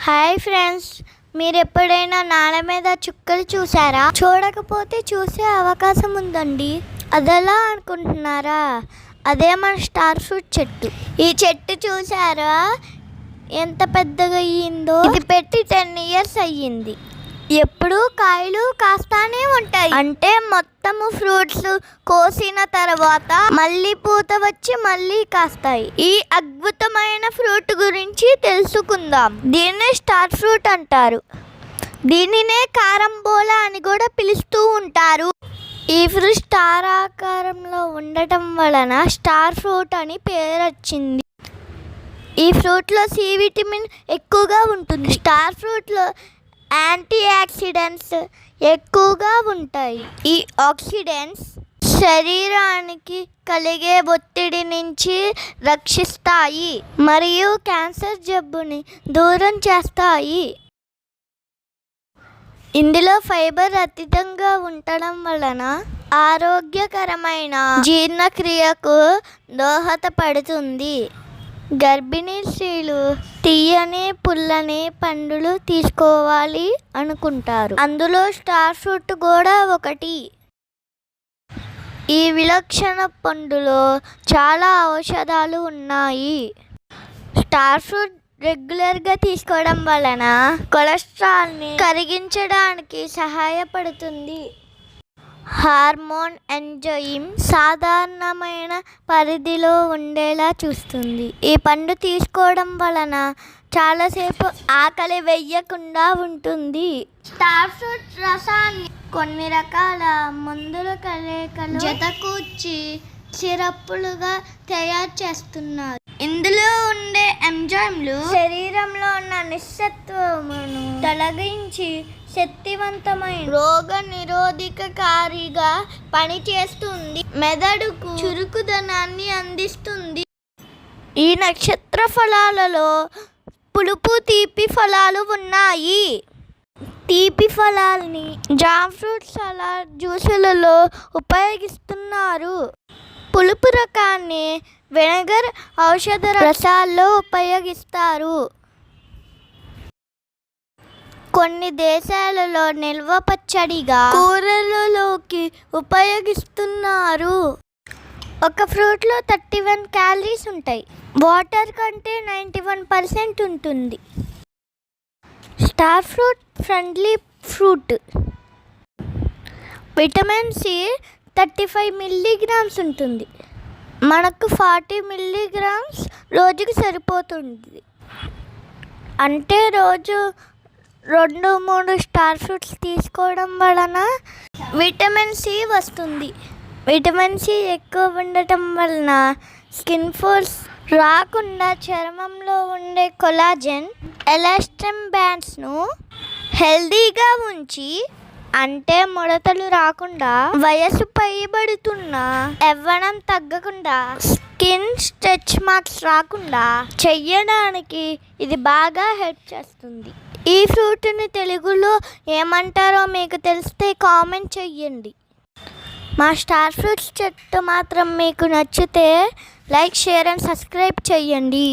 Hi friends, మీరు ఎప్పుడైనా నేల మీద చుక్కలు చూసారా? చూడకపోతే చూసే అవకాశం ఉందండి. అదెలా అనుకుంటున్నారా? అదే మన స్టార్ ఫ్రూట్ చెట్టు. ఈ చెట్టు చూసారా ఎంత పెద్దగా అయ్యిందో? ఇది పెట్టి 10 years అయ్యింది. ఎప్పుడూ కాయలు కాస్తానే ఉంటాయి. అంటే మొత్తము ఫ్రూట్స్ కోసిన తర్వాత మళ్ళీ పూత వచ్చి మళ్ళీ కాస్తాయి. ఈ అద్భుతమైన ఫ్రూట్ గురించి తెలుసుకుందాం. దీన్నే స్టార్ ఫ్రూట్ అంటారు. దీనినే కారంబోలా అని కూడా పిలుస్తూ ఉంటారు. ఈ ఫ్రూట్ స్టార్ ఆకారంలో ఉండటం వలన స్టార్ ఫ్రూట్ అని పేరు వచ్చింది. ఈ ఫ్రూట్లో సి విటమిన్ ఎక్కువగా ఉంటుంది. స్టార్ ఫ్రూట్లో యాంటీ ఆక్సిడెంట్స్ ఎక్కువగా ఉంటాయి. ఈ ఆక్సిడెంట్స్ శరీరానికి కలిగే ఒత్తిడి నుంచి రక్షిస్తాయి మరియు క్యాన్సర్ జబ్బుని దూరం చేస్తాయి. ఇందులో ఫైబర్ అధికంగా ఉండడం వలన ఆరోగ్యకరమైన జీర్ణక్రియకు దోహదపడుతుంది. గర్భిణీ స్త్రీలు తీయని పుల్లని పండులు తీసుకోవాలి అనుకుంటారు. అందులో స్టార్ ఫ్రూట్ కూడా ఒకటి. ఈ విలక్షణ పండులో చాలా ఔషధాలు ఉన్నాయి. స్టార్ ఫ్రూట్ రెగ్యులర్గా తీసుకోవడం వలన కొలెస్ట్రాల్ని కరిగించడానికి సహాయపడుతుంది. హార్మోన్ ఎంజైమ్ సాధారణమైన పరిధిలో ఉండేలా చూస్తుంది. ఈ పండు తీసుకోవడం వలన చాలాసేపు ఆకలి వేయకుండా ఉంటుంది. స్టార్ ఫ్రూట్ రసాన్ని కొన్ని రకాల మందుల కలయికలు జతకూర్చి సిరప్పులుగా తయారు చేస్తున్నారు. ఇందులో ఉండే ఎంజైమ్లు శరీరంలో ఉన్న నిస్సత్వమును తొలగించి శక్తివంతమైన రోగ నిరోధకకారిగా పనిచేస్తుంది. మెదడుకు చురుకుదనాన్ని అందిస్తుంది. ఈ నక్షత్ర ఫలాలలో పులుపు తీపి ఫలాలు ఉన్నాయి. తీపి ఫలాల్ని జామ్ ఫ్రూట్ సలాడ్ జ్యూసులలో ఉపయోగిస్తున్నారు. పులుపు రకాన్ని వెనిగర్ ఔషధ రసాల్లో ఉపయోగిస్తారు. కొన్ని దేశాలలో నిల్వ పచ్చడిగా కూరలలోకి ఉపయోగిస్తున్నారు. ఒక ఫ్రూట్లో 31 calories ఉంటాయి. వాటర్ కంటే 91% ఉంటుంది. Star fruit friendly fruit. Vitamin C 35 milligrams ఉంటుంది. మనకు 40 milligrams రోజుకి సరిపోతుంది. అంటే రోజు 2-3 స్టార్ ఫ్రూట్స్ తీసుకోవడం వలన విటమిన్ సి వస్తుంది. విటమిన్ సి ఎక్కువ ఉండటం వలన స్కిన్ ఫోల్స్ రాకుండా చర్మంలో ఉండే కొలాజన్ ఎలాస్టిన్ బ్యాండ్స్ను హెల్దీగా ఉంచి, అంటే ముడతలు రాకుండా, వయసు పైబడుతున్న యవ్వనం తగ్గకుండా, స్కిన్ స్ట్రెచ్ మార్క్స్ రాకుండా చెయ్యడానికి ఇది బాగా హెల్ప్ చేస్తుంది. ఈ ఫ్రూట్ని తెలుగులో ఏమంటారో మీకు తెలిస్తే కామెంట్ చెయ్యండి. మా స్టార్ ఫ్రూట్స్ చెట్టు మాత్రం మీకు నచ్చితే లైక్, షేర్ అండ్ సబ్స్క్రైబ్ చెయ్యండి.